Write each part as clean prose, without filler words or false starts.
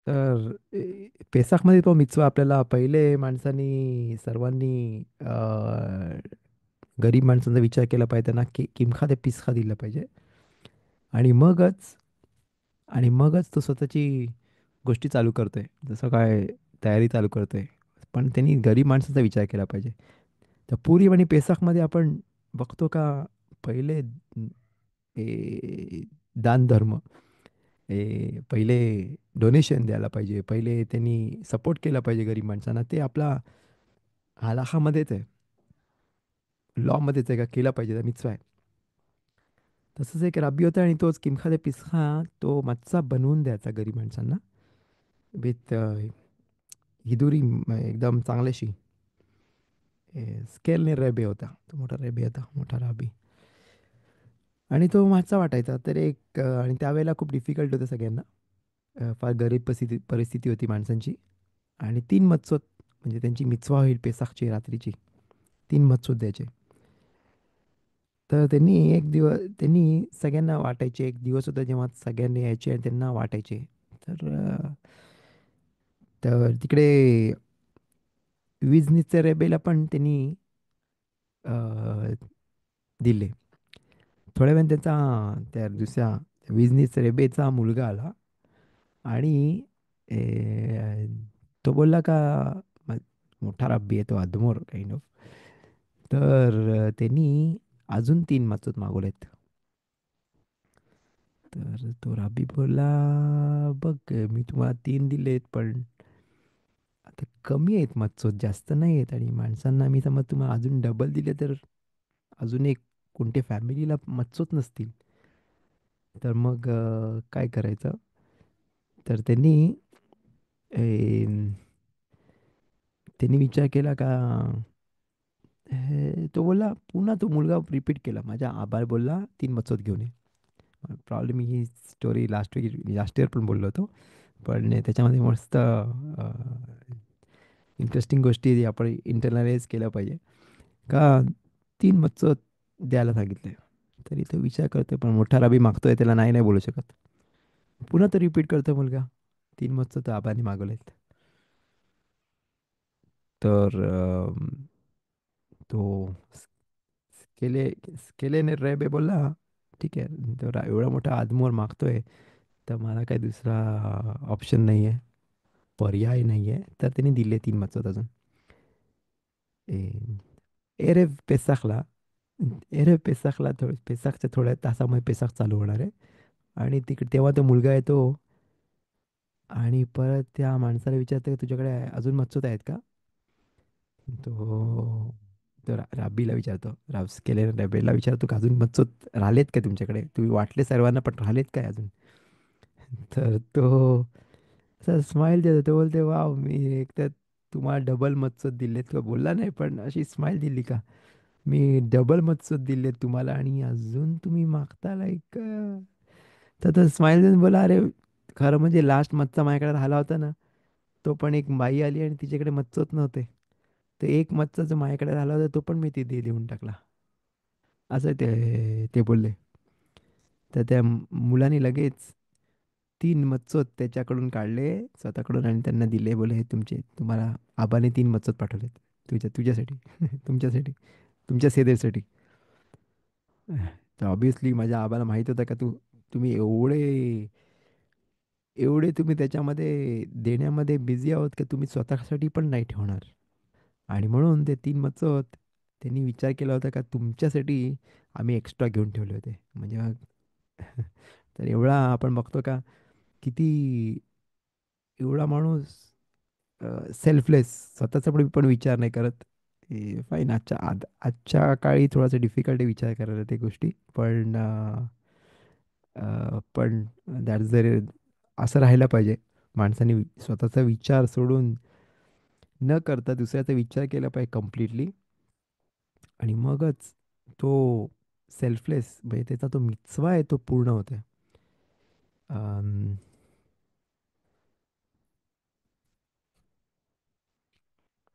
तर पेसाखमध्ये तो मिtzवा आपल्याला पहिले माणसांनी सर्वांनी गरीब माणसांचा विचार केला पाहिजे, त्यांना किमखा ते पिसखा दिलं पाहिजे. आणि मगच आणि मगच तो स्वतःची गोष्टी चालू करतोय, जसं काय तयारी चालू करतोय. पण त्यांनी गरीब माणसाचा विचार केला पाहिजे. तर पुरी आणि पेसाखमध्ये आपण बघतो का, पहिले दान धर्म, पहिले डोनेशन द्यायला पाहिजे, पहिले त्यांनी सपोर्ट केला पाहिजे गरीब माणसांना. ते आपला हलाखामध्येच आहे, लॉमध्येच आहे, का केला पाहिजे, त्या मिtzvah आहे. तसंच एक रब्बी होता आणि तोच किमखा ते पिसखा तो मच्चा बनवून द्यायचा गरीब माणसांना, विथ हिदुरी एकदम चांगल्याशी. स्केलने रेबे होता, तो मोठा रेबे होता, मोठा राबी. आणि तो मागचा वाटायचा तर एक आणि त्यावेळेला खूप डिफिकल्ट होतं सगळ्यांना. फार गरीब परिस्थिती परिस्थिती होती माणसांची. आणि 3 मत्सोत, म्हणजे त्यांची मिtzvah होईल पेसाखची रात्रीची, 3 मत्सोत द्यायचे. तर त्यांनी सगळ्यांना वाटायचे. एक दिवस होता जेव्हा सगळ्यांनी यायचे आणि त्यांना वाटायचे. तर तर तिकडे विजनीच्या रेबेला पण त्यांनी दिले. थोड्या वेळाने त्या दुसऱ्या विजनीच रेबेचा मुलगा आला आणि तो बोलला का, म- मोठा रब्बी आहे तो, अदमोर काइंड ऑफ. तर त्यांनी अजून 3 मजूत मागवलेत. तर तो राबी बोलला, बघ मी तुम्हाला 3 दिलेत, पण आता कमी आहेत मजूत, जास्त नाही आहेत. आणि माणसांना मी समज तुम्हाला अजून डबल दिले तर अजून एक कोणत्या फॅमिलीला मजूत नसतील. तर मग काय करायचं. तर अं, त्यांनी विचार केला का, तो बोलला, पुन्हा तो मुलगा रिपीट केला, माझ्या आबाल बोलला 3 मजूत घेऊन ये. प्रॉब्लेम ही स्टोरी लास्ट इयर पण बोललो होतो. पण त्याच्यामध्ये मस्त इंटरेस्टिंग गोष्टी आपण इंटरनलाइज केल्या पाहिजे. का 3 मजूत द्यायला सांगितले, तरी तो विचार करतोय, पण मोठा रबी मागतोय, त्याला नाही नाही बोलू शकत. पुन्हा तो रिपीट करतो मुलगा, 3 मजूत आबाने मागवलेत. तर तो स्केलेने रेबे बोलला, ठीक आहे, तर एवढा मोठा आदमोर मागतोय, तर मला काही दुसरा ऑप्शन नाही आहे, पर्याय नाही आहे. तर त्यांनी दिले 3 मजूत अजून. ए- एरेव पेसाखला एरेव पेसाखला पेसाखच्या थोड्या तासामध्ये पेसाख चालू होणार आहे. आणि तिकडे तेव्हा तो मुलगा येतो आणि परत त्या माणसाला विचारतो, तुझ्याकडे अजून मजूत आहेत का? तो तो राबीला विचारतो, केलेल्या रबेला विचारतो का, अजून मजूत राहिलेत का तुमच्याकडे, तुम्ही वाटले सर्वांना, पण राहिलेत काय अजून? तर तो असं स्माईल देतो, तो बोलते, वाव, मी एक तर तुम्हाला डबल मजसूद दिलेत, का बोलला नाही, पण अशी स्माईल दिली का, मी डबल मजसूद दिलेत तुम्हाला आणि अजून तुम्ही मागता लाईक. तर तो स्माईल देऊन बोला, अरे खरं म्हणजे लास्ट मच्चा माझ्याकडे राहिला होता ना, तो पण एक बाई आली आणि तिच्याकडे मच्चोच नव्हते. तर एक मच्चा जो माझ्याकडे राहिला होता तो पण मी तिथे देऊन टाकला, असं ते बोलले. तर त्या मुलाने लगेच 3 मजसूत त्याच्याकडून काढले स्वतःकडून आणि त्यांना दिले. बोले, हे तुमचे, तुम्हाला आबाने 3 मजसूत पाठवलेत, तुझ्यासाठी, तुमच्यासाठी, तुमच्या सेदेसाठी. तर ऑब्विसली माझ्या आबाला माहित होतं का, तुम्ही एवढे तुम्ही त्याच्यामध्ये देण्यामध्ये बिझी आहोत की तुम्ही स्वतःसाठी पण नाही ठेवणार. आणि म्हणून ते 3 मजसूत त्यांनी विचार केला होता का, तुमच्यासाठी आम्ही एक्स्ट्रा घेऊन ठेवले होते. म्हणजे मग तर एवढा आपण बघतो का, किती एवढा माणूस सेल्फलेस, स्वतःचा पण विचार नाही करत. फाईन, आजच्या काळी थोडासा डिफिकल्ट आहे विचार करायला ते गोष्टी, पण दॅट जर असं राहायला पाहिजे. माणसाने स्वतःचा विचार सोडून न करता दुसऱ्याचा विचार केला पाहिजे कम्प्लिटली. आणि मगच तो सेल्फलेस, म्हणजे त्याचा तो मिtzvah आहे तो पूर्ण होते. अम,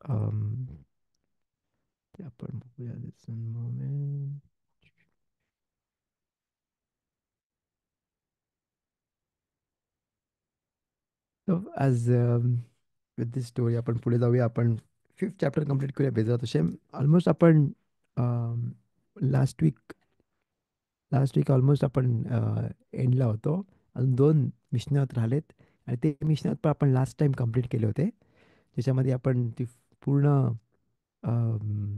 अम, ते आपण बघूया, just one moment. आज विथ दिस स्टोरी आपण पुढे जाऊया. आपण 5th चॅप्टर कंप्लीट करूया बेजरात हशेम. ऑलमोस्ट आपण last week last week almost आपण एंडला होतो. अजून 2 मिशनात राहिलेत आणि ते मिशनात पण आपण लास्ट टाइम कंप्लीट केले होते. त्याच्यामध्ये आपण ती पूर्ण अम,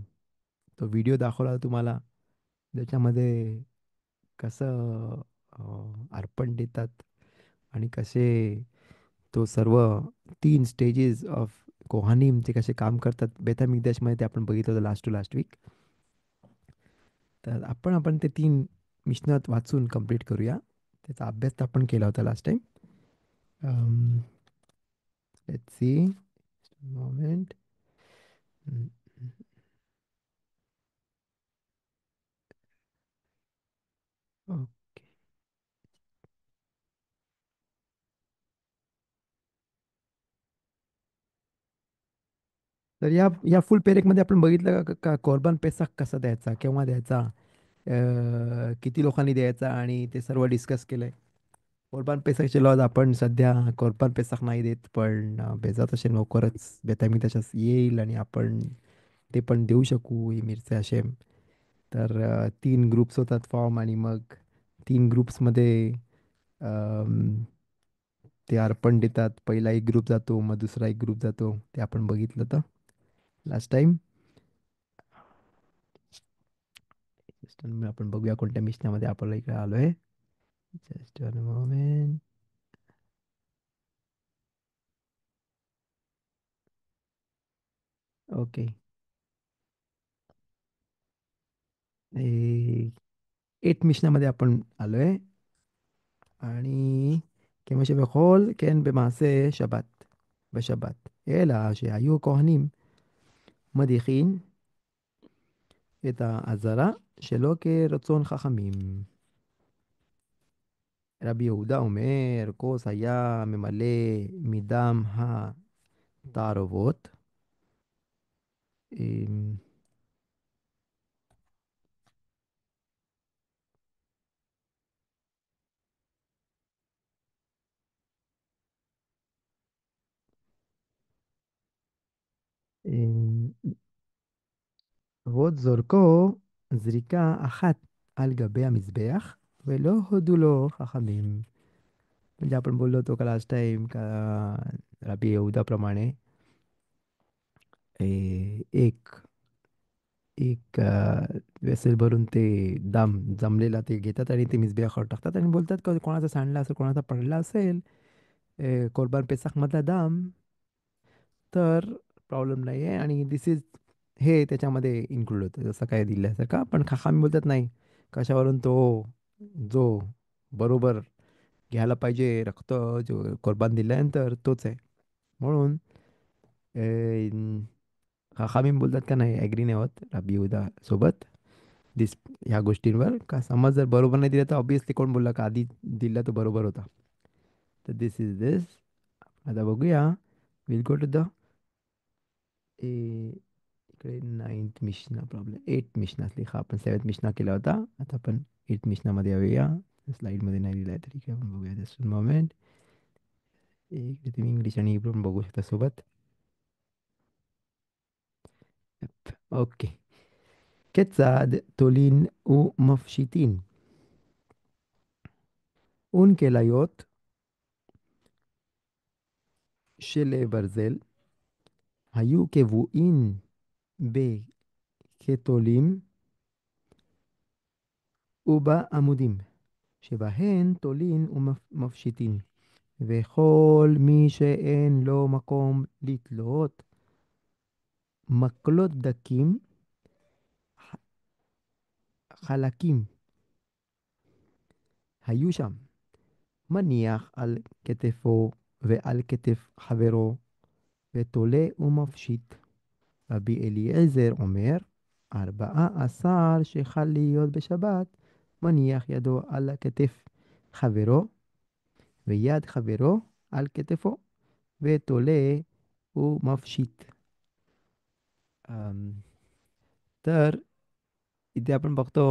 तो व्हिडिओ दाखवला होता तुम्हाला. ज्याच्यामध्ये कसं अर्पण देतात आणि कसे तो सर्व 3 स्टेजेस ऑफ कोहानीम ते कसे काम करतात बेथा मिकदेशमध्ये ते आपण बघितलं होतं लास्ट टू लास्ट वीक. तर आपण आपण ते 3 मिशनात वाचून कंप्लीट करूया. त्याचा अभ्यास तर आपण केला होता last time. Let's see moment. तर या फुल पेरेकमध्ये आपण बघितलं का कोरबान पेसाक कसा द्यायचा, केव्हा द्यायचा, किती लोकांनी द्यायचा आणि ते सर्व डिस्कस केलंय. कोरबान पेसाकचे लॉज आपण सध्या कोरबान पेसाक नाही देत, पण बेजात असे लवकरच बेतामी तशाच येईल आणि आपण ते पण देऊ शकू ही मिरचे असे. तर 3 ग्रुप्स होतात फॉर्म आणि मग 3 ग्रुप्समध्ये ते अर्पण देतात. पहिला एक ग्रुप जातो, मग दुसरा एक ग्रुप जातो. ते आपण बघितलं तर लास्ट टाइम. आपण बघूया कोणत्या मिशनामध्ये आपण इकडे आलोय. Just one moment. ओके. एट मिशनामध्ये आपण आलोय आणि כמה שבכל כן במעשה שבת, בשבת, אלא שהיו כהנים מדיחים את העזרה שלא כרצון חכמים. רבי יהודה אומר, כוס היה ממלא מדם התערובות, אמ, ועוד זורקו זריקה אחת על גבי המזבח, ולא הודו לו חכמים. म्हणजे आपण बोललो होतो का लास्ट टाइम का रबी यहूदाप्रमाणे एक एक वेसेल भरून ते दाम जमलेला ते घेतात आणि ते मिसबेखावर टाकतात आणि बोलतात का कोणाचा सांडला असेल, कोणाचा पडला असेल कोरबान पेसाकमधला दाम, तर प्रॉब्लेम नाही आहे आणि दिस इज हे त्याच्यामध्ये इन्क्लूड होतं जसं काय दिल्यासारखं. पण खाखामी बोलतात नाही, कशावरून तो जो बरोबर घ्यायला पाहिजे रक्त जो कोरबान दिल्यानंतर तोच आहे. म्हणून खाखामी बोलतात का नाही ॲग्री नाही होत रबी यहूदा सोबत दिस ह्या गोष्टींवर. का समज जर बरोबर नाही दिलं तर ऑब्विसली कोण बोलला का आधी दिला तो बरोबर होता. तर दिस इज दिस. आता बघूया. विल गो टू द इकडे 9th मिशना प्रॉब्लेम 8th मिशना असली हा आपण 7th मिशना केला होता. आता आपण 8th मिशनामध्ये येऊया. स्लाईडमध्ये नाही दिला आहे तरी काय आपण बघूया जस्ट मोमेंट. इकडे तुम्ही इंग्लिश आणि इब्रू पण बघू शकता सोबत. ओके. כיצד תולין ומפשיטין וכליות של ברזל היו קבועים בכתולים ובעמודים שבהן תולין ומפשיטין, וכל מי שאין לו מקום לתלות מקלות דקים חלקים היו שם, מניח על כתפו ועל כתף חברו ותולה ומפשיט. רבי אליעזר אומר, 14 שחל להיות בשבת, מניח ידו על כתף חברו, ויד חברו על כתפו, ותולה ומפשיט. तर इथे आपण बघतो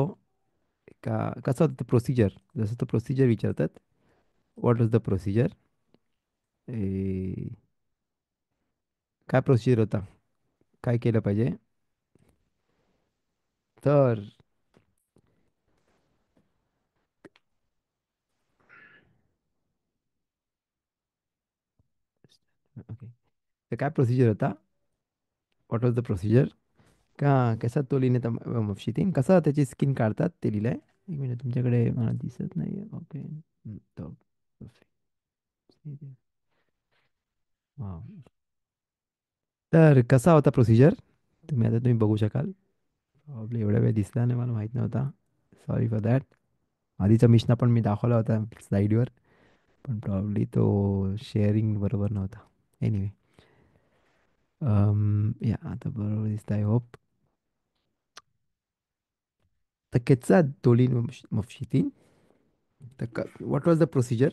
का कसं होतं प्रोसिजर. जसं तो प्रोसिजर विचारतात, व्हॉट इज द प्रोसिजर. ए, काय प्रोसिजर होता? काय केलं पाहिजे? तर ओके, तर काय प्रोसिजर होता? What was the procedure? का कसा तो लिहिण्यात मफशितीन कसं त्याची स्किन काढतात ते लिहिलंय. एक मिनिट, तुमच्याकडे मला दिसत नाही. ओके. तो हा. तर कसा होता प्रोसिजर? तुम्ही बघू शकाल. प्रॉब्लेम एवढ्या वेळ दिसला नाही, मला माहीत नव्हता. Sorry for that. आधीचा मिशना पण मी दाखवला होता स्लाईडवर, पण प्रॉब्ली तो शेअरिंग बरोबर नव्हता. एनिवे, या आता बरोबर दिसत आहे होप. तर केचा दोली मफशितीन. तर व्हॉट वॉज द प्रोसिजर?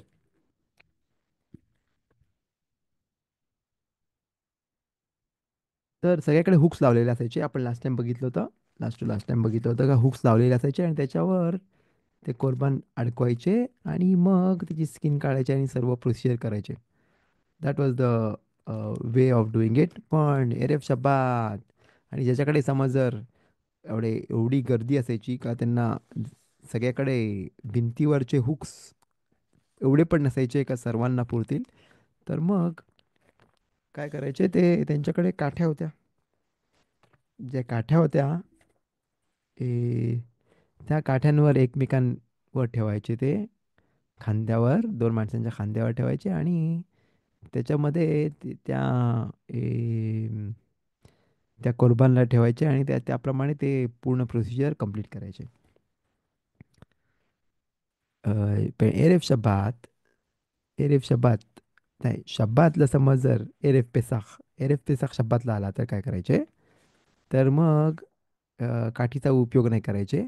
तर सगळ्याकडे हुक्स लावलेले असायचे. आपण लास्ट टाइम बघितलं होतं. लास्ट टाइम बघितलं होतं का हुक्स लावलेले असायचे आणि त्याच्यावर ते कोरबान अडकवायचे आणि मग त्याची स्किन काढायची आणि सर्व प्रोसिजर करायचे. That was the way of doing it. पण एरेफ शब्बात आणि ज्याच्याकडे समज जर एवढी गर्दी असायची का त्यांना सगळ्याकडे भिंतीवरचे हुक्स एवढे पण नसायचे का सर्वांना पुरतील, तर मग काय करायचे, ते त्यांच्याकडे काठ्या होत्या. ज्या काठ्या होत्या ते त्या काठ्यांवर एकमेकांवर ठेवायचे. ते खांद्यावर, दोन माणसांच्या खांद्यावर ठेवायचे आणि त्याच्यामध्ये त्या कुर्बानला ठेवायचे आणि त्याप्रमाणे ते पूर्ण प्रोसिजर कंप्लीट करायचे. पण एरेफ शब्बात नाही, शब्बातला समज जर एरेफ पेसाख शब्बातला आला तर काय करायचे? तर मग काठीचा उपयोग नाही करायचे.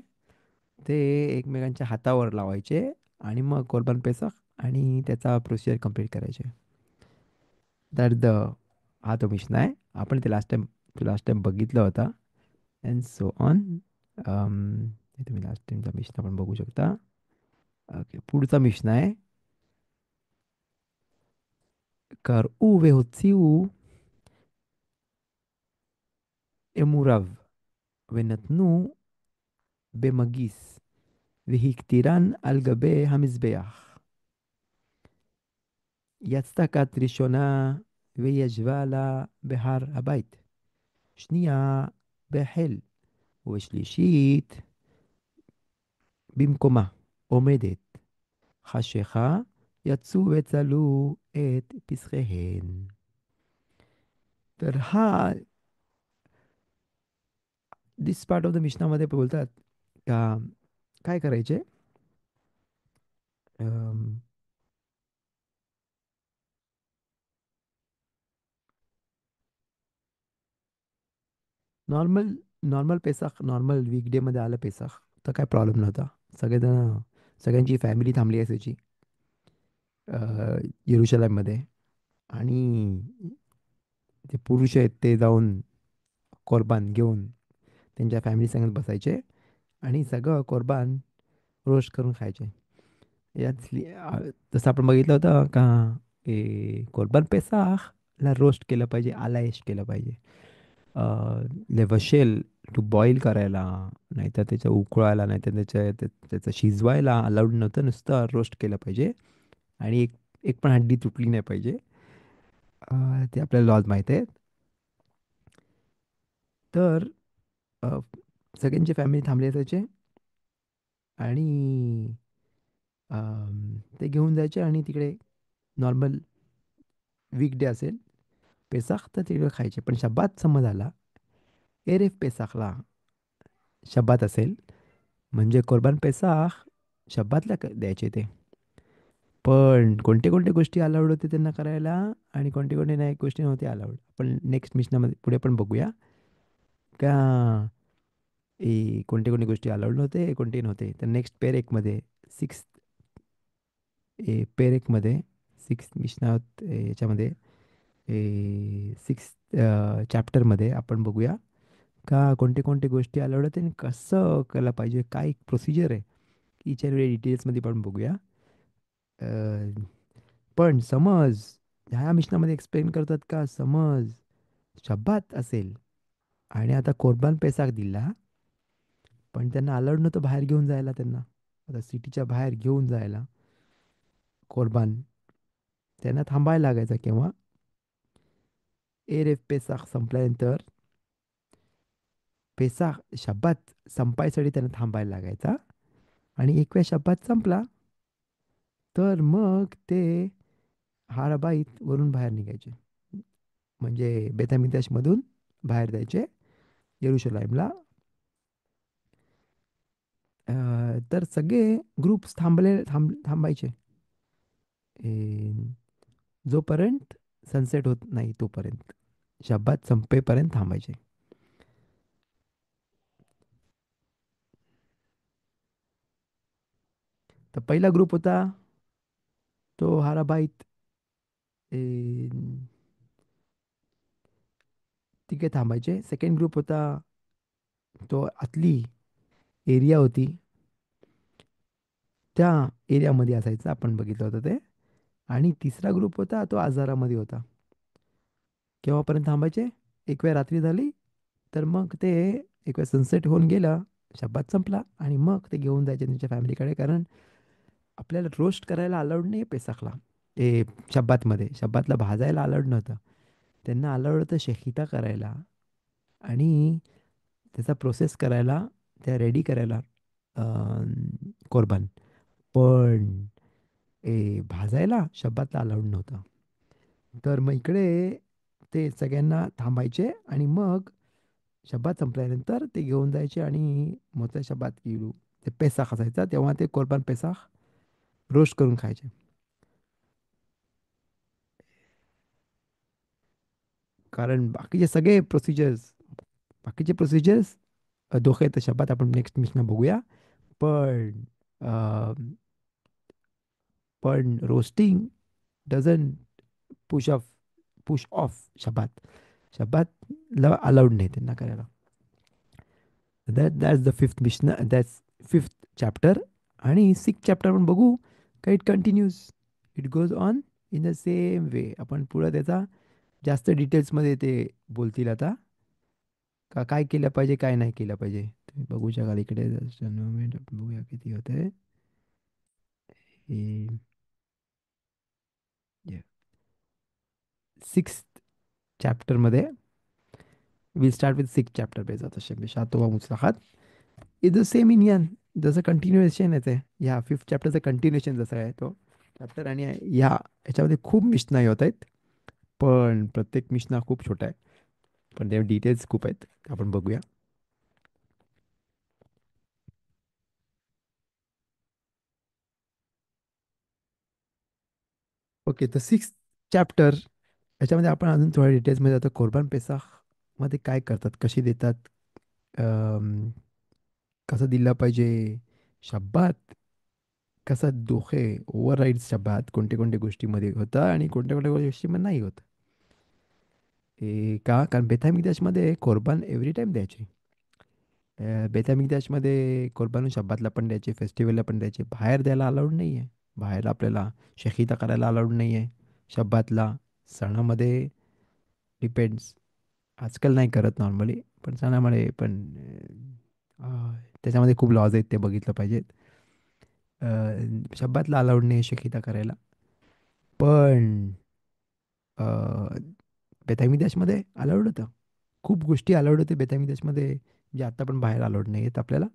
ते एकमेकांच्या हातावर लावायचे आणि मग कोरबान पेसख आणि त्याचा प्रोसिजर कंप्लीट करायचे. दॅट द हा तो मिशन आहे. आपण ते लास्ट टाइम बघितलं होता. And so on. हे तुम्ही लास्ट टाइमचा मिशन आपण बघू शकता. ओके, पुढचा मिशन आहे. קראו והוציאו אמוריו ונתנו במגיס והקטירן על גבי המזבח. יצתה כת ראשונה וישבה לה בהר הבית, שנייה בחיל, ושלישית במקומה עומדת. חשיכה יצאו וצלו את פסחיהן. तर हा दिस पार्ट ऑफ द मिशनामध्ये बोलतात का काय करायचे. नॉर्मल नॉर्मल पेसाख, नॉर्मल वीकडे आलं पेसाख तर काय प्रॉब्लेम नव्हता. सगळेजण, सगळ्यांची फॅमिली थांबली असायची येरुशलेममध्ये. आणि जे पुरुष आहेत ते जाऊन कोरबान घेऊन त्यांच्या फॅमिली संगत बसायचे आणि सगळं कोरबान रोस्ट करून खायचे. जसं आपण बघितलं होतं का कोरबान पेसाखला रोस्ट केलं पाहिजे, आलायश केलं पाहिजे. लेवशेल टू बॉईल करायला, नाहीतर त्याचं उकळायला, नाहीतर त्याचं शिजवायला अलाउड नव्हतं. नुसतं रोस्ट केलं पाहिजे आणि एक एक पण हड्डी तुटली नाही पाहिजे. ते आपल्याला लॉज माहीत आहेत. तर अ, सगळ्यांची फॅमिली थांबली असायचे आणि ते घेऊन जायचे आणि तिकडे नॉर्मल वीकडे असेल पेसाख तर तिकडे खायचे. पण शब्बात समज आला, एरेफ पेसाखला शब्बात असेल म्हणजे कोरबान पेसाख शब्बातला द्यायचे ते. पण कोणते कोणते गोष्टी अलाउड होते त्यांना करायला आणि कोणते कोणते नाही गोष्टी नव्हते अलाउड. आपण नेक्स्ट मिशनामध्ये पुढे पण बघूया का कोणते कोणते गोष्टी अलाउड नव्हते, कोणते नव्हते. तर नेक्स्ट पेरेकमध्ये, सिक्स पेरेकमध्ये, सिक्स मिशनात याच्यामध्ये सिक्स चॅप्टरमध्ये आपण बघूया का कोणते कोणते गोष्टी अलाउड होते आणि कसं केलं पाहिजे, काय प्रोसिजर आहे. इच अँड डिटेल्समध्ये पण बघूया. पण समज ह्या मिशनामध्ये एक्सप्लेन करतात का समज शब्बात असेल आणि आता कोरबान पेसाक दिला, पण त्यांना अलाउड नव्हतं बाहेर घेऊन जायला त्यांना. आता सिटीच्या बाहेर घेऊन जायला कोरबान, त्यांना थांबायला लागायचं केव्हा, एरेफ पेसाख संपल्यानंतर पेसाख शब्बात संपायसाठी त्यांना थांबायला लागायचा. आणि एकव्या शब्दात संपला तर मग ते हाराबाईत वरून बाहेर निघायचे, म्हणजे बेथामिदाशमधून बाहेर जायचे येरुशलाईमला. तर सगळे ग्रुप्स थांबायचे जोपर्यंत सनसेट होत नाही तोपर्यंत, शब्दात संपेपर्यंत थांबायचे. तर पहिला ग्रुप होता तो हाराबाईत ए, तिथे थांबायचे. सेकंड ग्रुप होता तो आतली एरिया होती त्या एरियामध्ये असायचा, आपण बघितलं होतं ते. आणि तिसरा ग्रुप होता तो आजारामध्ये होता. केव्हापर्यंत थांबायचे, एक वेळ रात्री झाली तर मग ते एक वेळ सनसेट होऊन गेला, शब्दात संपला, आणि मग ते घेऊन जायचे त्यांच्या फॅमिलीकडे. कारण आपल्याला रोस्ट करायला अलाउड नाही पेसाखला, ते शब्दातमध्ये शब्दातला भाजायला अलाउड नव्हतं. त्यांना अलाउड होतं शेकिता करायला आणि त्याचा प्रोसेस करायला, त्या रेडी करायला कोरबान. पण भाजायला शब्दातला अलाउड नव्हतं. तर मग इकडे ते सगळ्यांना थांबायचे आणि मग शब्दात संपल्यानंतर ते घेऊन जायचे आणि मोठ्या शब्दात किलू ते पेसाख असायचा तेव्हा ते कोरबान पेसाख रोस्ट करून खायचे. कारण बाकीचे प्रोसिजर्स धोके तर शब्दात आपण नेक्स्ट मिशन बघूया. पण अ, पण roasting doesn't push off push off शब्दातला अलाउड नाही त्यांना करायला. That's the fifth mission, that's fifth chapter. आणि सिक्स चॅप्टर आपण बघू का it continues, it goes on in the same way. आपण पुढं त्याचा जास्त डिटेल्समध्ये ते बोलतील आता का काय केलं पाहिजे काय नाही केलं पाहिजे. तुम्ही बघू शकाल इकडे. Just a moment, आपण बघूया किती होते. सिक्स चॅप्टरमध्ये will start with six chapter बेजा तसे बेशातोवा मुस्लाहात इज द सेम इंडियन, जसं कंटिन्युएशन येते ह्या फिफ्थ चॅप्टरचं कंटिन्युएशन जसं आहे तो चॅप्टर. आणि याच्यामध्ये खूप मिशना होत आहेत, पण प्रत्येक मिशना खूप छोटा आहे, पण ते डिटेल्स खूप आहेत. आपण बघूया. ओके, तर सिक्स चॅप्टर याच्यामध्ये आपण अजून थोड्या डिटेल्समध्ये जातो. कोरबान पेसाख मध्ये काय करतात, कशी देतात, अम, कसं दिलं पाहिजे शब्दात, कसं दोहे ओव्हर राईड शब्दात कोणत्या कोणत्या गोष्टीमध्ये होतं आणि कोणत्या कोणत्या गोष्टीमध्ये नाही होत. का कारण बेथामिकदासमध्ये कोरबान एव्हरी टाईम द्यायचे. बेथामिकदासमध्ये कोरबान शब्दातला पण द्यायचे, फेस्टिवलला पण द्यायचे. बाहेर द्यायला अलाउड नाही आहे, बाहेर आपल्याला शकीता करायला अलाउड नाही आहे शब्दातला. सणामध्ये डिपेंड्स, आजकाल नाही करत नॉर्मली, पण सणामध्ये पण त्याच्यामध्ये खूप लॉज आहेत, ते बघितलं पाहिजेत. शब्दातला अलाउड नाही शकीता करायला. पण बेथामिदासमध्ये अलाउड होतं, खूप गोष्टी अलाउड होते बेथामिदासमध्ये, जे आता पण बाहेर अलाउड नाही आहेत आपल्याला.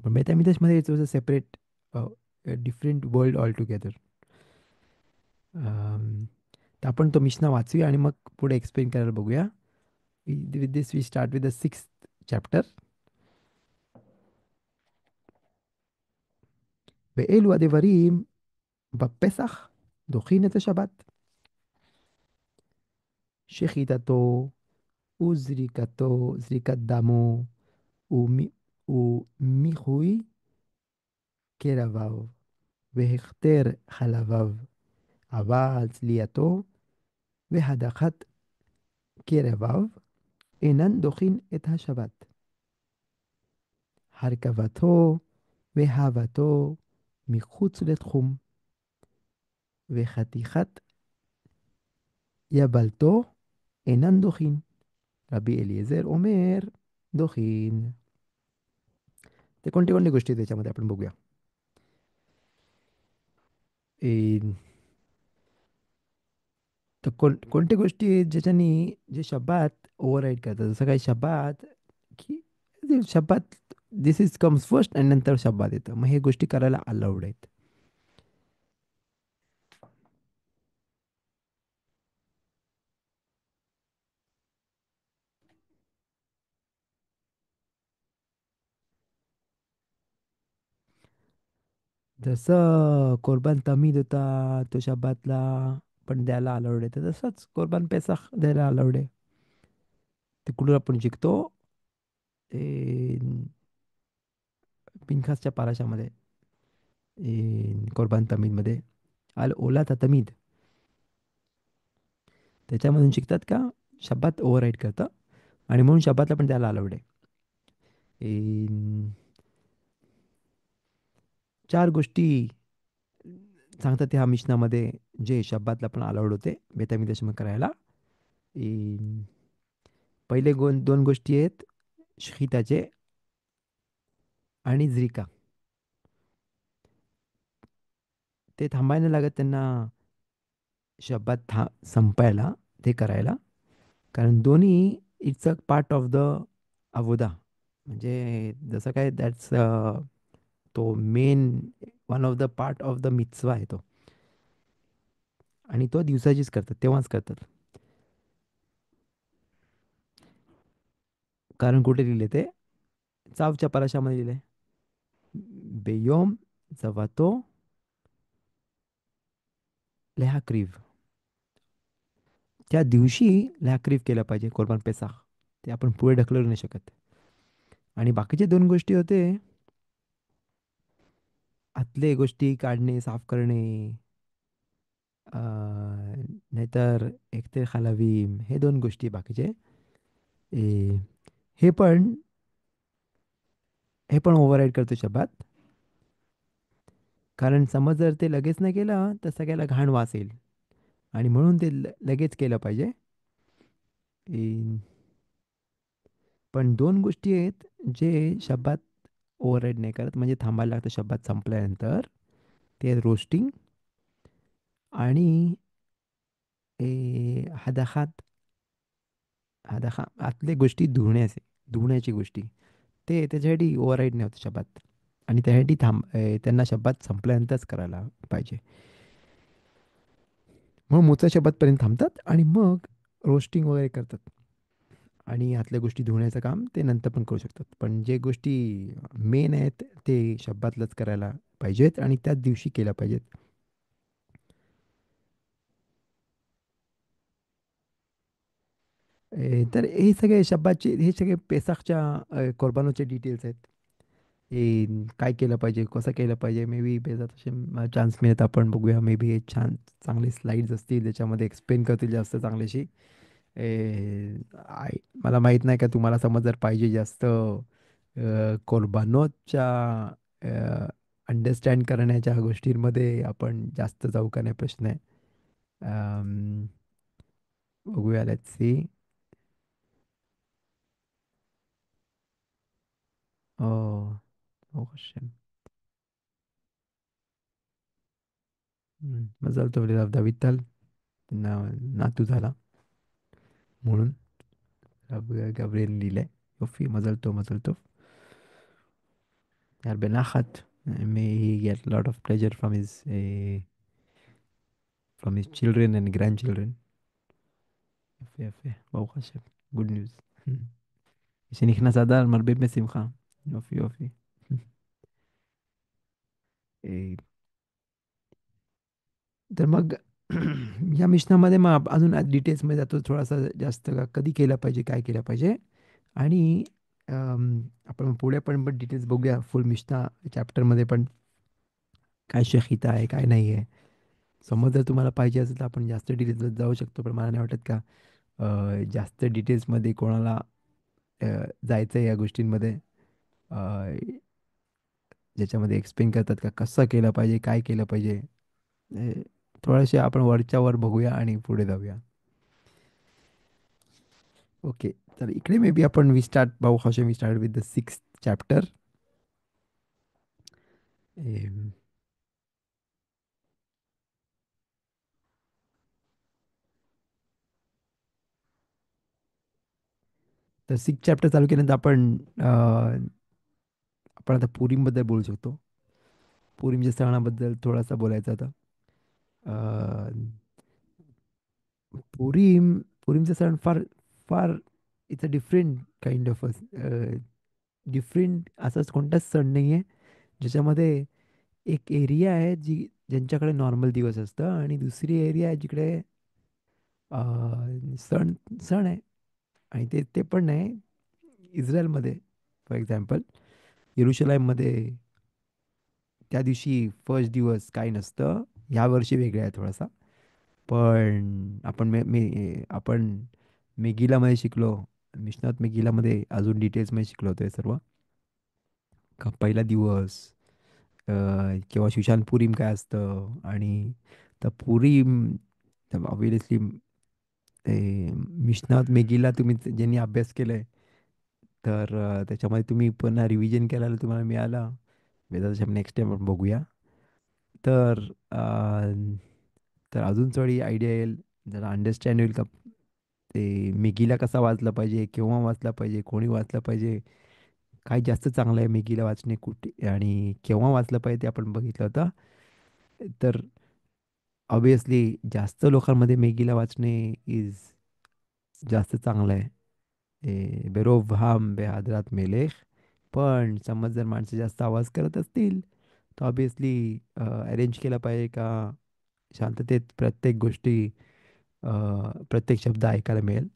पण बेथामिदासमध्ये it's was a separate different world all together. तर आपण तो मिशना वाचूया आणि मग पुढे एक्सप्लेन करायला बघूया. With this we start with the six chapter. ואלו הדברים בפסח דוחין את השבת, שחיטתו זריקת דמו ומי- ומיחוי קרביו והכתר חלביו, אבל צלייתו והדחת קרביו אינן דוחין את השבת. הרכבתו והבתו מחוץ לתחום, וחתיכת या balto enan dochin. रबी एलिएझर ओमेर दोखीन. ते कोणती कोणती गोष्टी आहेत त्याच्यामध्ये आपण बघूया. ए, तर कोणत्या गोष्टी आहेत ज्याच्यानी जे शब्दात ओव्हरराईड करतात, जसं काही शब्दात की शब्दात दिस इज कम्स फर्स्ट आणि नंतर शब्दात येतं, मग हे गोष्टी करायला अलाउड आहेत. जसं कोरबान तमीद होता, तो शब्दातला पण द्यायला अलाउड आहे, तर तसंच कोरबान पेसाख द्यायला अलाउड आहे. ते कुठून आपण शिकतो, ते पिनखासच्या पाराशामध्ये, कोरबान तमीदमध्ये अल ओला तमीद, त्याच्यामधून शिकतात का शब्दात ओव्हरराईड करतं आणि म्हणून शब्दातला पण त्याला अलाउड आहे. चार गोष्टी सांगतात ह्या मिशनामध्ये जे शब्दातला पण अलाउड होते बेतामी करायला. इन- पहिले दोन गोष्टी आहेत, शिताचे आणि झ्रिका. ते थांबायला लागत त्यांना शब्दात संपायला, ते करायला, कारण दोन्ही it's a part of the अवोदा. म्हणजे जसं काय दॅट्स तो main one of the part of the मित्सवा आहे तो, आणि तो दिवसाचीच करतात तेव्हाच करतात. कारण कुठे लिहिले ते चावच्या पराशामध्ये लिहिले, बेयोम जवातो लेहाक्रीव, त्या दिवशी लेहाक्रीव केलं पाहिजे कोरबान पेसाख. ते आपण पुढे ढकलू नाही शकत. आणि बाकीचे दोन गोष्टी होते, आतले गोष्टी काढणे, साफ करणे, नाहीतर एकते खालावीम, हे दोन गोष्टी बाकीचे. ए, हे पण हे पण ओव्हरराईड करतो शब्दात. कारण समज जर ते लगेच नाही केलं तर सगळ्याला घाण वास येईल, आणि म्हणून ते लगेच केलं पाहिजे. ए, पण दोन गोष्टी आहेत जे शब्दात ओव्हरराईड नाही करत, म्हणजे थांबायला लागतं शब्दात संपल्यानंतर. ते रोस्टिंग आणि हदाखात, हदाखा आतले गोष्टी धुण्याची गोष्टी, ते त्याच्यासाठी ओव्हरराईड नाही होत शब्दात. आणि त्यासाठी त्यांना शब्दात संपल्यानंतरच करायला पाहिजे. मग मूळचा शब्दातपर्यंत थांबतात आणि मग रोस्टिंग वगैरे करतात. आणि आतल्या गोष्टी धुण्याचं काम ते नंतर पण करू शकतात, पण जे गोष्टी मेन आहेत ते शब्दातलंच करायला पाहिजेत आणि त्याच दिवशी केल्या पाहिजेत. तर हे सगळे शब्दाचे, हे सगळे पेसाखच्या कोरबानोचे डिटेल्स आहेत. हे काय केलं पाहिजे, कसं केलं पाहिजे, मे बी बेजात असे चान्स मिळत आपण बघूया. मे बी छान चांगले स्लाईड्स असतील त्याच्यामध्ये एक्सप्लेन करतील जास्त चांगल्याशी. मला माहीत नाही का तुम्हाला समज जर पाहिजे जास्त कोरबानोच्या अंडरस्टँड करण्याच्या गोष्टींमध्ये, आपण जास्त जाऊ का नाही प्रश्न आहे. अम, बघूया, let's see. Oh, oh question. मजाल तो दवितल ना, नातू झाला म्हणून गब्रिएल लिहिलंय. योफी, मजल तो. यार बेनाखत, may he get lot of pleasure from his children and grandchildren. יפה יפה, ברוך השם, good news. שנכנס אדר מרבה בשמחה. יופי יופי. אה, तर मग या मिशनामध्ये मग अजून डिटेल्समध्ये जातो थोडासा जास्त, कधी केलं पाहिजे, काय केलं पाहिजे. आणि आपण पुढे पण डिटेल्स बघूया फुल मिशना चॅप्टरमध्ये पण, काय शकिता आहे काय नाही आहे. समज जर तुम्हाला पाहिजे असेल तर आपण जास्त डिटेल्स जाऊ शकतो, पण मला नाही वाटत का जास्त डिटेल्समध्ये कोणाला अ, जायचं आहे या गोष्टींमध्ये, अ, ज्याच्यामध्ये एक्सप्लेन करतात का कसं केलं पाहिजे, काय केलं पाहिजे. थोडेसे आपण वरच्या वर बघूया आणि पुढे जाऊया. ओके. तर इकडे मे बी आपण वी स्टार्ट भाऊ how we start with the six chapter. तर सिक्स चॅप्टर चालू केल्यानंतर आपण आता पुरीमबद्दल बोलू शकतो. पुरीमच्या सणाबद्दल थोडासा बोलायचा आता. अ, पुरीमचा सण फार far it's a different kind of different असाच कोणताच सण नाही आहे ज्याच्यामध्ये एक एरिया आहे ज्यांच्याकडे नॉर्मल दिवस असतं आणि दुसरी एरिया आहे जिकडे अ, सण सण आहे. आणि ते ते पण नाही इस्रायलमध्ये. फॉर एक्झाम्पल येरुशलेममध्ये त्या दिवशी फर्स्ट दिवस काही नसतं. ह्या वर्षी वेगळं आहे थोडासा. पण आपण मेगिलामध्ये शिकलो. मिशनात मेगिलामध्ये अजून डिटेल्समध्ये शिकलो होतो हे सर्व. का पहिला दिवस अ, किंवा शुशान पुरीम काय असतं आणि तर पुरीम ऑब्विसली ते मिशनात मेगीला तुम्ही ज्यांनी अभ्यास केलाय तर त्याच्यामध्ये तुम्ही पुन्हा रिव्हिजन केलेलं तुम्हाला मिळाला. वेदांत नेक्स्ट टाइम आपण बघूया. तर तर अजून थोडी आयडिया येईल. जरा अंडरस्टँड होईल का ते मेगीला कसा वाचला पाहिजे, केव्हा वाचला पाहिजे, कोणी वाचला पाहिजे, काय जास्त चांगलं आहे मेगीला वाचणे कुठे आणि केव्हा वाचलं पाहिजे ते आपण बघितलं होतं. तर ऑब्विसली जास्त लोकांमध्ये मेगीला वाचणे इज जास्त चांगलं आहे. बेरोब हम बेहादरात मेलेख. पण समज जर माणसं जास्त आवाज करत असतील तर ऑब्विसली अरेंज केला पाहिजे का शांततेत प्रत्येक गोष्टी अ, प्रत्येक शब्द ऐकायला मिळेल.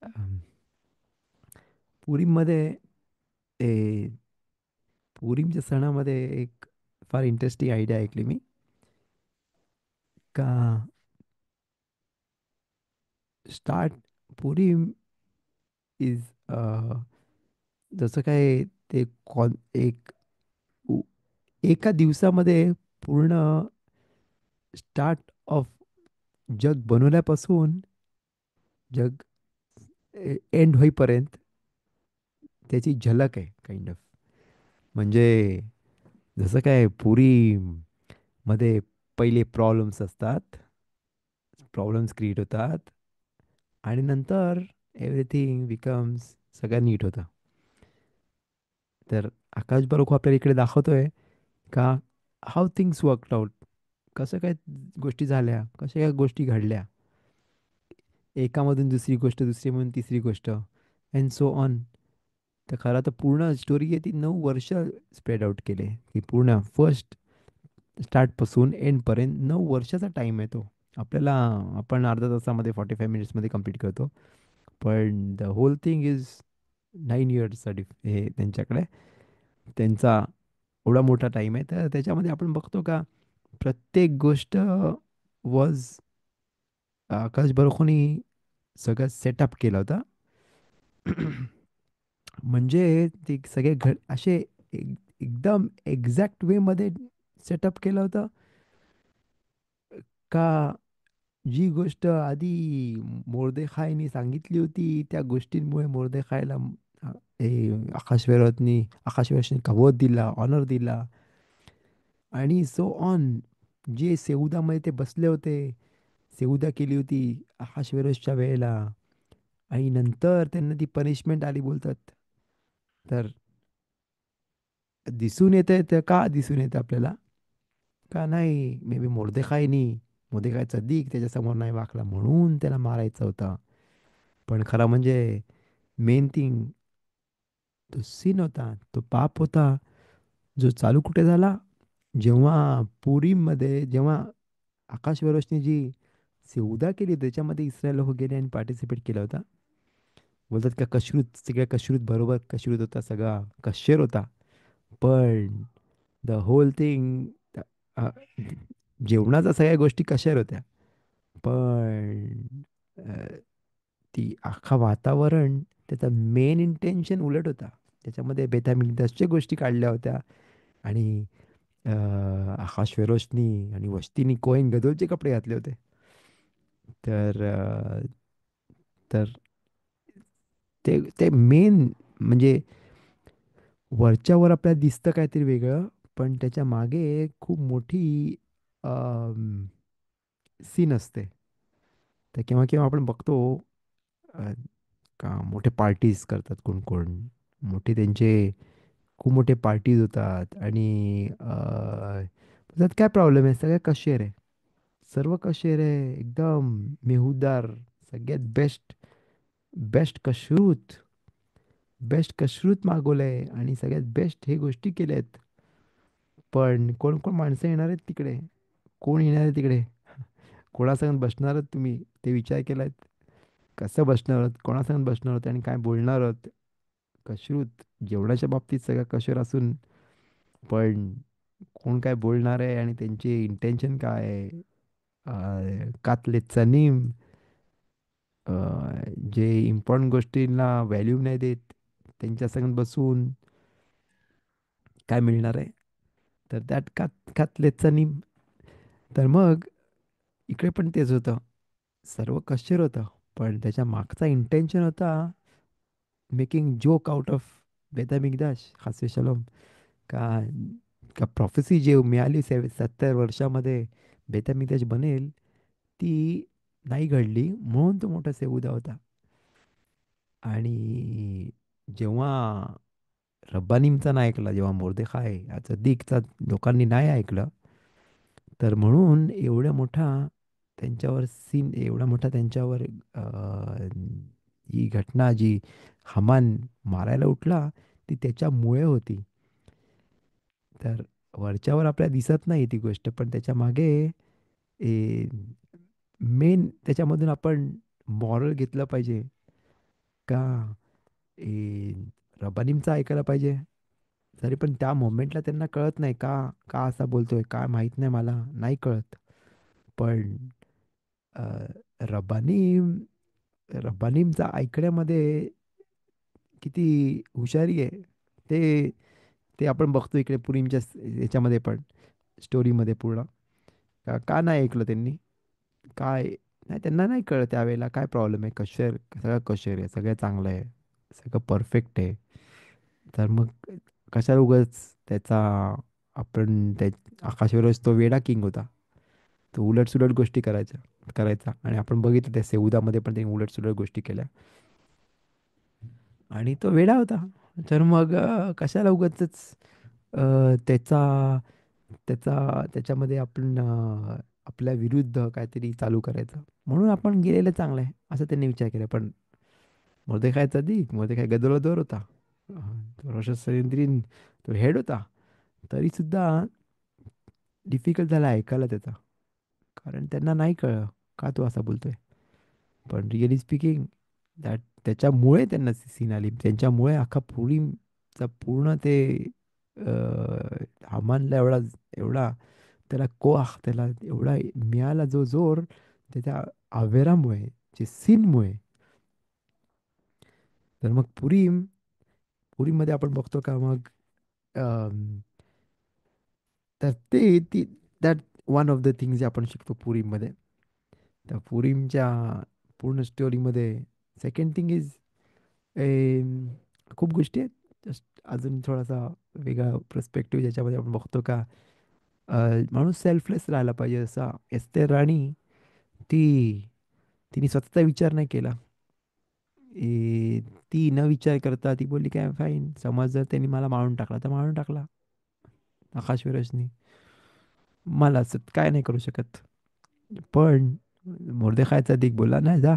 अम, पुरीमध्ये ए, पुरीमच्या सणामध्ये एक फार इंटरेस्टिंग आयडिया ऐकली मी का स्टार्ट पुरीम इज जसं काय ते एक उ- एका दिवसामध्ये पूर्ण स्टार्ट ऑफ जग बनवल्यापासून जग एंड होईपर्यंत त्याची झलक आहे काइंड ऑफ. म्हणजे जसं काय पुरी मध्ये पहिले प्रॉब्लेम्स असतात, प्रॉब्लेम्स क्रिएट होतात आणि नंतर एव्हरीथिंग बिकम्स सगळं नीट होतं. तर आकाश बरोबर आपल्याला इकडे दाखवतोय का हाऊ थिंग्स वर्कड आउट, कसं काय गोष्टी झाल्या, कशा काय गोष्टी घडल्या, एकामधून दुसरी गोष्ट, दुसरीमधून तिसरी गोष्ट अँड सो ऑन. तर खरं तर पूर्ण स्टोरी आहे ती 9 वर्ष स्प्रेड आउट केले की पूर्ण फर्स्ट स्टार्टपासून एंडपर्यंत 9 वर्षाचा टाईम आहे तो. आपल्याला आपण अर्ध्या तासामध्ये 45 मिनिट्समध्ये कंप्लीट करतो. पण द होल थिंग इज 9 इयर्सचा हे त्यांच्याकडे त्यांचा एवढा मोठा टाईम आहे. तर त्याच्यामध्ये आपण बघतो का प्रत्येक गोष्ट वॉज आकाश बरोखोनी सगळं सेटअप केला होता. म्हणजे ते सगळे असे एकदम एक्झॅक्ट वेमध्ये सेटअप केलं होतं का जी गोष्ट आधी मोर्देखायने सांगितली होती त्या गोष्टींमुळे मोर्देखायला हे आकाशवेरोसनी कवच दिला, ऑनर दिला आणि सो ऑन. जे सेऊदामध्ये ते बसले होते, सेऊदा केली होती आकाशवेरोसच्या वेळेला आणि नंतर त्यांना ती पनिशमेंट आली बोलतात. तर दिसून येते तर का दिसून येतं आपल्याला का नाही मे बी मोर्देखाय चदीक त्याच्यासमोर नाही वाकला म्हणून त्याला मारायचा होता. पण खरा म्हणजे मेन थिंग तो सीन होता, तो पाप होता जो चालू कुठे झाला जेव्हा पुरीमध्ये जेव्हा आकाश वेरोशनी जी सेवदा केली त्याच्यामध्ये इस्रायल लोक गेले आणि पार्टिसिपेट केला होता. बोलतात का कशृत सगळ्या कशृत बरोबर कशृत होता सगळा कशेर होता. पण द होल थिंग जेवणाच्या सगळ्या गोष्टी कशेर होत्या. पण अ, ती अख्खा वातावरण त्याचा मेन इंटेन्शन उलट होता. त्याच्यामध्ये बेथामिगदासच्या गोष्टी काढल्या होत्या आणि अ, आकाश फेरोशनी आणि वस्तीनी कोहेन गदोलचे कपडे घातले होते. तर ते ते मेन म्हणजे वरच्यावर आपल्याला दिसतं काहीतरी वेगळं, पण त्याच्या मागे खूप मोठी सीन असते. तर केव्हा केव्हा आपण बघतो अ, का मोठे पार्टीज करतात कोण कोण, मोठे त्यांचे खूप मोठे पार्टीज होतात आणि त्यात काय प्रॉब्लेम आहे, सगळ्या कशेर आहे, सर्व कशेर आहे, एकदम मेहुदार, सगळ्यात बेस्ट, बेस्ट कशरूत, बेस्ट कशरूत मागवलंय आणि सगळ्यात बेस्ट हे गोष्टी केल्यात. पण कोण कोण माणसं येणार आहेत तिकडे, कोण येणार आहे तिकडे, कोणासंग बसणार आहात तुम्ही, ते विचार केलात? कसं बसणार आहोत, कोणासंग बसणार आहोत आणि काय बोलणार आहोत? कशरूत, जेवणाच्या बाबतीत सगळं कशर असून पण कोण काय बोलणार आहे आणि त्यांचे इंटेन्शन काय आहे? कातले चनीम, अ, जे इम्पॉर्टंट गोष्टींना व्हॅल्यू नाही देत, त्यांच्या संग बसून काय मिळणार आहे? तर त्यात कातले चनीम. तर मग इकडे पण तेच होतं, सर्व कशर होतं, पण त्याच्या मागचा इंटेन्शन होता मेकिंग जोक आउट ऑफ बेदामिगदाश हास्य शलोम. का का प्रॉफेसी जे मिळाली 70 वर्षामध्ये बेतामिदेश बनेल, ती नाही घडली, म्हणून तो मोठा सेउदा होता. आणि जेव्हा रब्बानीमचा नाही ऐकला, जेव्हा मोर्देखाय याचा दिकचा लोकांनी नाही ऐकलं, तर म्हणून एवढ्या मोठा त्यांच्यावर सीन, एवढा मोठा त्यांच्यावर ही घटना जी हमान मारायला उठला, ती त्याच्यामुळे होती. तर वरच्यावर आपल्याला दिसत नाही ती गोष्ट, पण त्याच्या मागे मेन त्याच्यामधून आपण मॉरल घेतलं पाहिजे का, ए, रबानींचं ऐकायला पाहिजे. तरी पण त्या मोमेंटला त्यांना कळत नाही का, का असा बोलतोय, काय माहित नाही, मला नाही कळत. पण अ, रब्बानीम रब्बानीमचा ऐकण्यामध्ये किती हुशारी आहे, ते ते आपण बघतो इकडे पुरीमच्या याच्यामध्ये पण, स्टोरीमध्ये पूर्ण. का का नाही ऐकलं त्यांनी, काय नाही, त्यांना नाही कळत त्यावेळेला काय प्रॉब्लेम आहे, कशर सगळं कशर आहे, सगळं चांगलं आहे, सगळं परफेक्ट आहे. तर मग कशाला उगाच त्याचा आपण त्या आकाशवरच तो वेडा किंग होता, तो उलटसुलट गोष्टी करायचा आणि आपण बघितलं त्या सेउदामध्ये पण त्यांनी उलटसुलट गोष्टी केल्या आणि तो वेडा होता. तर मग कशाला उगाचच त्याचा त्याचा त्याच्यामध्ये आपण आपल्या विरुद्ध काहीतरी चालू करायचं, म्हणून आपण गेलेलं चांगलं आहे असं त्यांनी विचार केला. पण मोर्देखाय चदीक, मोर्देखाय गदोलदोर होता, तो रोषसरिंद्रीन, तो हेड होता, तरी सुद्धा डिफिकल्ट झाला ऐकायला त्याचा, कारण त्यांना नाही कळलं का तो असा बोलतोय. पण रिअली स्पीकिंग, दॅट त्याच्यामुळे त्यांना सीन आली, त्यांच्यामुळे अख्खा पुरीचा पूर्ण ते हामानला एवढा एवढा त्याला कोआह, त्याला एवढा मिळाला जो जोर, त्याच्या आवेरामुळे, जे सीनमुळे. तर मग पुरीमध्ये आपण बघतो का मग अम, तर ते ती that one of the things जे आपण शिकतो पुरीमध्ये. त्या पुरीमच्या पूर्ण स्टोरीमध्ये सेकंड थिंग इज, खूप गोष्टी आहेत, जस्ट अजून थोडासा वेगळा पर्स्पेक्टिव्ह ज्याच्यामध्ये आपण बघतो का अ, माणूस सेल्फलेस राहायला पाहिजे. असा एस्तेर राणी, ती तिने स्वतःचा विचार नाही केला. ती न विचार करता ती बोलली काय फाईन, समज जर त्यांनी मला मारून टाकला तर मारून टाकला, आकाशविरसनी, मला असं काय नाही करू शकत. पण मोर्देखायचा दिक बोलला नाही, जा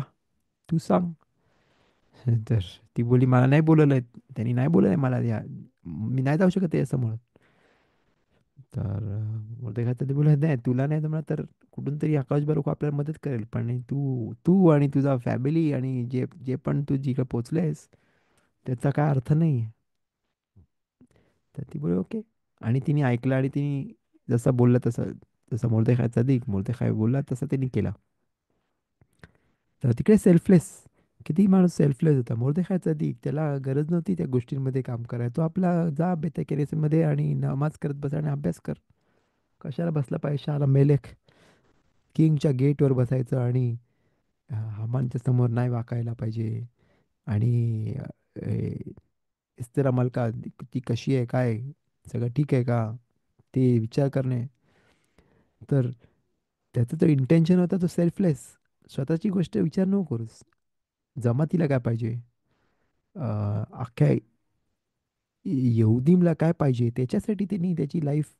तू सांग. तर ती बोली मला नाही बोलवलंय, त्यांनी नाही बोलवलंय मला या, मी नाही जाऊ शकत त्याच्यासमोर. तर मोर्देखायचा ते बोलला नाही, तुला नाही जमणार तर कुठून तरी आकाश बरोबर आपल्याला मदत करेल, पण तू तू आणि तुझा फॅमिली आणि जे जे पण तू जिकडे पोचलेस त्याचा काय अर्थ नाही. तर ती बोलली ओके, आणि तिने ऐकलं आणि तिने जसं बोललं तसं, जसं मोर्देखायचा दिक मोर्देखाय बोलला तसं त्यांनी केला. तर तिकडे सेल्फलेस, किती माणूस सेल्फलेस होता. मोर्देखायचा दिक, त्याला गरज नव्हती त्या गोष्टींमध्ये काम करायला, तो आपला जा बेतकेरेसमध्ये आणि नमाज करत बसा आणि अभ्यास कर. कशाला बसला पाहिजे शहाला मेलेक, किंगच्या गेटवर बसायचं आणि हमानच्या समोर नाही वाकायला पाहिजे, आणि इस्तेरा मालका ती कशी आहे, काय सगळं ठीक आहे का, ते विचार करणे. तर त्याचा तो इंटेन्शन होता तो सेल्फलेस, स्वतःची गोष्ट विचार नको करूस, जमातीला काय पाहिजे, अख्ख्या यहुदीमला काय पाहिजे, त्याच्यासाठी त्यांनी त्याची लाईफ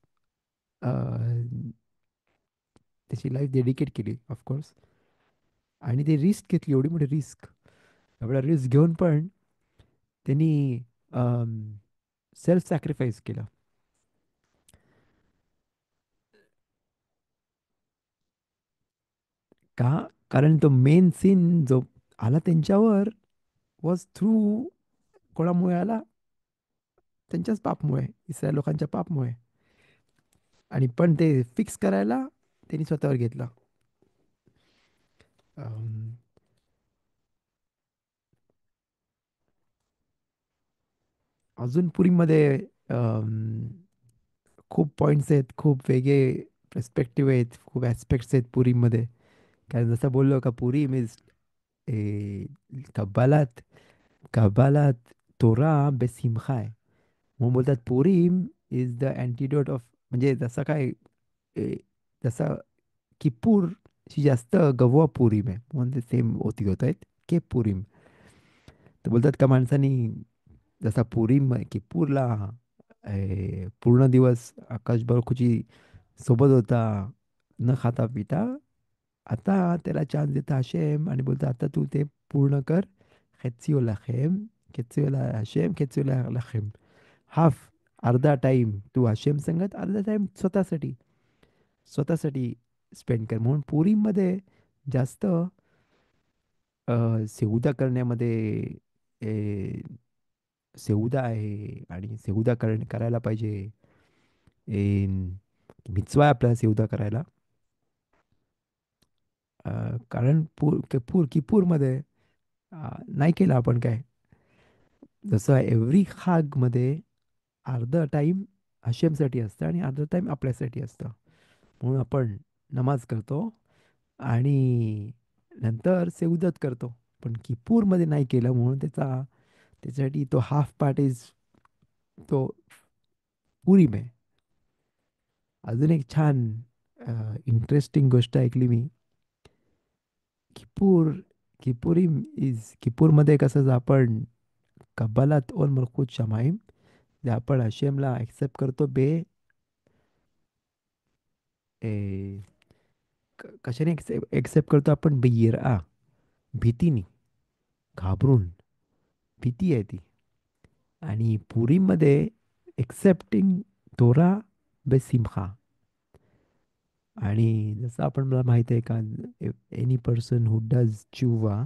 डेडिकेट केली ऑफकोर्स. आणि ते रिस्क घेतली, एवढी मोठी रिस्क, एवढा रिस्क घेऊन पण त्यांनी सेल्फ सॅक्रिफाईस केलं. का? कारण तो मेन सीन जो आला त्यांच्यावर वॉज थ्रू, कोणामुळे आला? त्यांच्याच पापमुळे, इस्रायल लोकांच्या पापमुळे. आणि पण ते फिक्स करायला त्यांनी स्वतःवर घेतलं. अम, अजून पुरीमध्ये अम, खूप पॉईंट्स आहेत, खूप वेगळे पर्स्पेक्टिव्ह आहेत, खूप ॲस्पेक्ट्स आहेत पुरीमध्ये. कारण जसं बोललो का पुरी मीन्स ए कब्बालात, कब्बालात तोरा बेसिमखा आहे. म्हणून बोलतात पुरीम इज द अँटिडोट ऑफ, म्हणजे जसं काय ए, जसं किप्पूरची जास्त गववा पुरीम आहे, म्हणून ते सेम होती होत आहेत के पुरीम. तर बोलतात का माणसानी जसा पुरीम किप्पूरला पूर्ण दिवस आकाश बरखुची सोबत होता, न खाता पिता, आता त्याला चान्स देता हशेम आणि बोलता आता तू ते पूर्ण कर. खेचिओ लखेम, खेचिओ हशेम, खेचिओ लखेम. हाफ, अर्धा टाइम तू हशेम संगत, अर्धा टाइम स्वतःसाठी, स्वतःसाठी स्पेंड कर. म्हणून पुरीमध्ये जास्त सेवुदा करण्यामध्ये ए, सेवुदा आहे आणि सेवुदा करायला पाहिजे. ए, मिचवा आहे आपल्याला सेवुदा करायला. कारण किपूरमध्ये नाही केलं आपण काय. जसं एव्हरी खागमध्ये अर्धा टाइम हशेमसाठी असतं आणि अर्धा टाइम आपल्यासाठी असतं. म्हणून आपण नमाज करतो आणि नंतर सेवदत करतो. पण किपूरमध्ये नाही केलं म्हणून त्याच्यासाठी तो हाफ पार्ट इज तो पुरीम आहे. अजून एक छान इंटरेस्टिंग गोष्ट ऐकली मी. किपूर किपुरीम इज किपूरमध्ये कसं आपण कब्बालात ओल मलकूत शमाईम, जे आपण हशेमला ॲक्सेप्ट करतो ए, कशाने एक्सेप्ट करतो आपण, बेयिरा, भीतीने, घाबरून, भीती आहे ती. आणि पुरीमध्ये एक्सेप्टिंग तोरा बेसिम्हा. आणि जसं आपण मला माहिती आहे का, एनी पर्सन हू डज चुवा,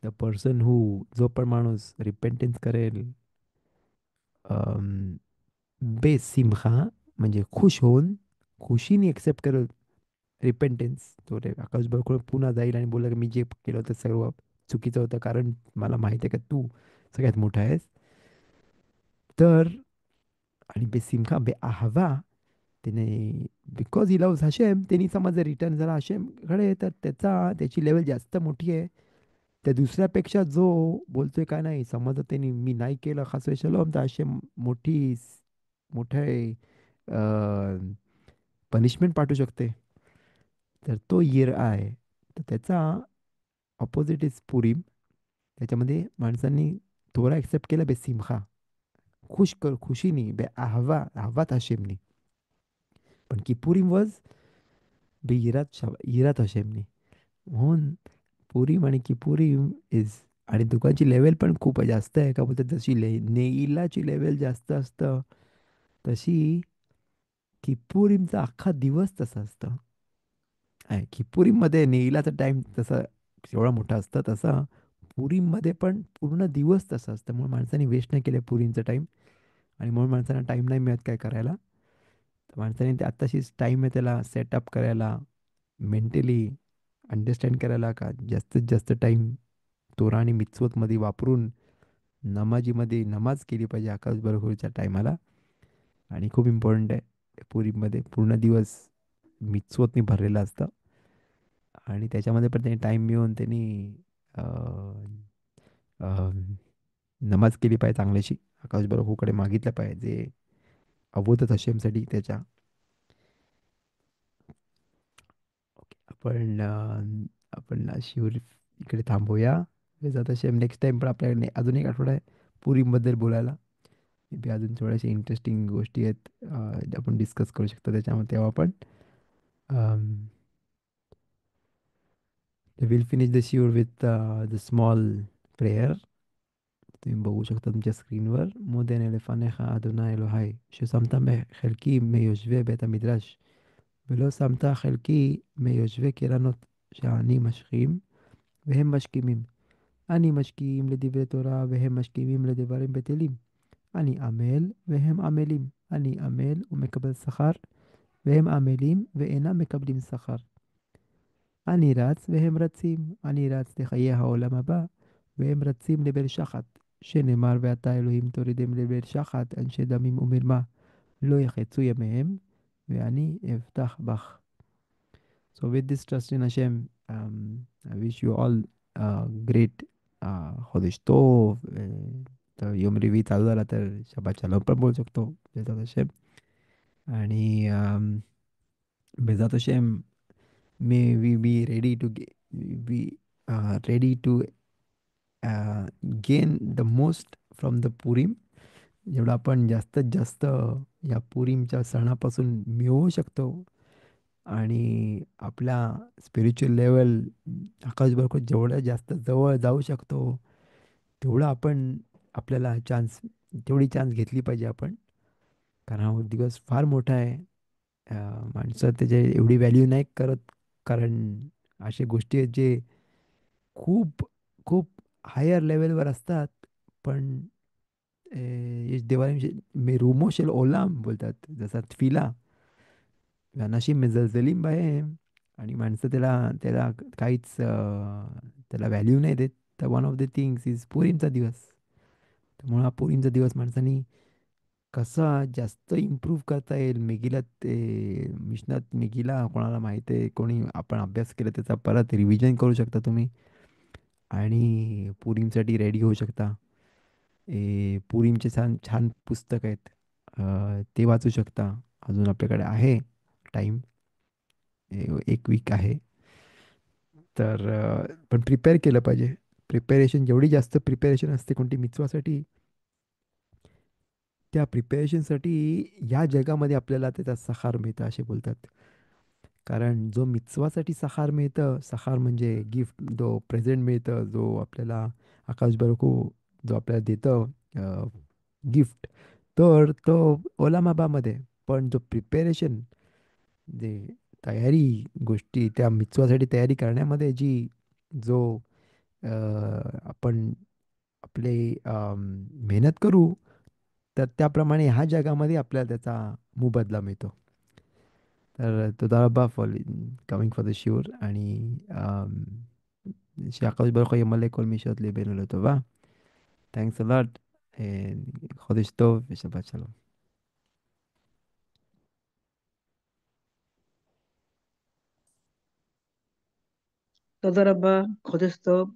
द पर्सन हू, जो पण माणूस रिपेंटन्स करेल बेसिम्हा, म्हणजे खुश होऊन, खुशीने एक्सेप्ट करेल रिपेंटन्स, तो रे आकाशभर पुन्हा जाईल आणि बोलला की मी जे केलं होतं सर्व चुकीचं होतं, कारण मला माहिती आहे का तू सगळ्यात मोठा आहेस. तर आणि बेसिमका बे आहवा, त्याने बिकॉज ही लव्स हशेम, त्यांनी समज रिटर्न झाला हशेमकडे, तर त्याची लेवल जास्त मोठी आहे त्या दुसऱ्यापेक्षा, जो बोलतोय काय नाही समज त्यांनी मी नाही केलं खास शलोम, तर हशेम मोठ्या पनिशमेंट पाठवू शकते. तर तो येर आहे. तर त्याचा ऑपोजिट इज पुरीम. त्याच्यामध्ये माणसांनी तोरा एक्सेप्ट केला बेसिमखा, खुशीनी बे आहवात हशेमनी. पण किपुरीम वॉज बे इरात हशेमनी. म्हणून पुरीम आणि किपुरीम इज, आणि दुकानची लेवल पण खूप जास्त आहे का बोलतात, जशी नेईलाची लेवल जास्त असतं तशी किपुरीमचा अख्खा दिवस तसा असतं. खिपुरीमध्ये नेईलाचा टाइम तसा एवढा मोठा असतं, तसा पुरीमध्ये पण पूर्ण दिवस तसा असतं. म्हणून माणसाने वेस्ट नाही केलं पुरींचा टाइम. आणि म्हणून माणसांना टाइम नाही मिळत काय करायला. तर माणसाने ते आत्ताशीच टाइम आहे त्याला सेटअप करायला, मेंटली अंडरस्टँड करायला का जास्तीत जास्त टाइम तोरा आणि मिtzvotमध्ये वापरून नमाजीमध्ये नमाज केली पाहिजे आकाश बरोबरच्या टायमाला. आणि खूप इम्पॉर्टंट आहे, पुरीमध्ये पूर्ण दिवस मिtzvotनी भरलेलं असतं. आणि त्याच्यामध्ये पण त्यांनी टाईम मिळवून त्यांनी नमाज केली पाहिजे चांगल्याशी. आकाश बरोबरकडे मागितलं पाहिजे जे अवोधत हशेमसाठी त्याच्या. ओके, आपण शिवर इकडे थांबूया. त्याचा तसे नेक्स्ट टाइम पण आपल्याकडे अजून एक आठवडा आहे पुरीबद्दल बोलायला. मे बी अजून थोड्याशा इंटरेस्टिंग गोष्टी आहेत, ज्या आपण डिस्कस करू शकतो त्याच्यामध्ये. तेव्हा आपण विल फिनिश द शिवर विथ द स्मॉल प्रेयर. तुम्ही बघू शकता तुमच्या स्क्रीनवर. मोदेन एलेफानेखा अदोना एलोहाय ששמת חלקי מיושבי בית המדרש ולא שמת חלקי מיושבי קרנות שאני משכים והם משכימים. אני משקיעים לדברי תורה והם משכימים לדברים בטלים. אני עמל והם עמלים. אני עמל ומקבל שכר והם עמלים ואינם מקבלים שכר. אני רץ והם רצים. אני רץ לחיי העולם הבא והם רצים לבאר שחת. שנאמר ועתה אלוהים תורידם לבאר שחת אנשי דמים ומרמה לא יחצו ימיהם ואני אבטח בך. So with this trust in Hashem, I wish you all great Chodesh Tov. तर यम रवी चालू झाला तर शब्बात शालोम पण बोलू शकतो बेजात हशेम. आणि बेजात हशेम may we be ready to be ready to gain the most from the Purim. जेवढं आपण जास्तीत जास्त या पुरीमच्या सणापासून मिळवू शकतो आणि आपल्या स्पिरिच्युअल लेवल आकाशबरोबर जेवढं जास्त जवळ जाऊ शकतो तेवढं आपण आपल्याला चान्स तेवढी चान्स घेतली पाहिजे आपण. कारण हा दिवस फार मोठा आहे. माणसं त्याचे एवढी व्हॅल्यू नाही करत, कारण अशा गोष्टी आहेत जे खूप खूप हायर लेवलवर असतात. पण इस देवाला मी रुमो शेल ओलाम बोलतात, जसा तफिला अनाशी मेजलजलीम बाहे. आणि माणसं त्याला त्याला काहीच त्याला व्हॅल्यू नाही देत. तर one of the things is पुरीमचा दिवस. त्यामुळे हा पुरीमचा दिवस माणसांनी कसा जास्त इम्प्रूव्ह करता येईल. मेगीला ते मिशनात मेगीला कोणाला माहिती आहे, कोणी आपण अभ्यास केला त्याचा परत रिव्हिजन करू शकता तुम्ही आणि पुरीमसाठी रेडी होऊ शकता. पुरीमचे छान छान पुस्तक आहेत, ते वाचू शकता. अजून आपल्याकडे आहे टाईम, 1 वीक आहे. तर पण प्रिपेअर केलं पाहिजे. प्रिपेरेशन जेवढी जास्त प्रिपेरेशन असते कोणती मिचवासाठी, त्या प्रिपेरेशनसाठी ह्या जगामध्ये आपल्याला त्याचा सहार मिळतं असे बोलतात. कारण जो मिtzवासाठी सहार मिळतं, सहार म्हणजे गिफ्ट जो प्रेझेंट मिळतं, जो आपल्याला आकाश बरकू जो आपल्याला देतं गिफ्ट, तर तो ओलामाबामध्ये. पण जो प्रिपेरेशन, जे तयारी गोष्टी त्या मिtzवासाठी तयारी करण्यामध्ये जी जो आपण आपले मेहनत करू, तर त्याप्रमाणे ह्या जगामध्ये आपल्याला त्याचा मोबदला मिळतो. तर תודה רבה for coming for the שיעור. आणि שהקדוש ברוך הוא ימלא כל משעות ליבנו לטובה. Thanks a lot. חודש טוב ושבת שלום. תודה רבה, חודש טוב.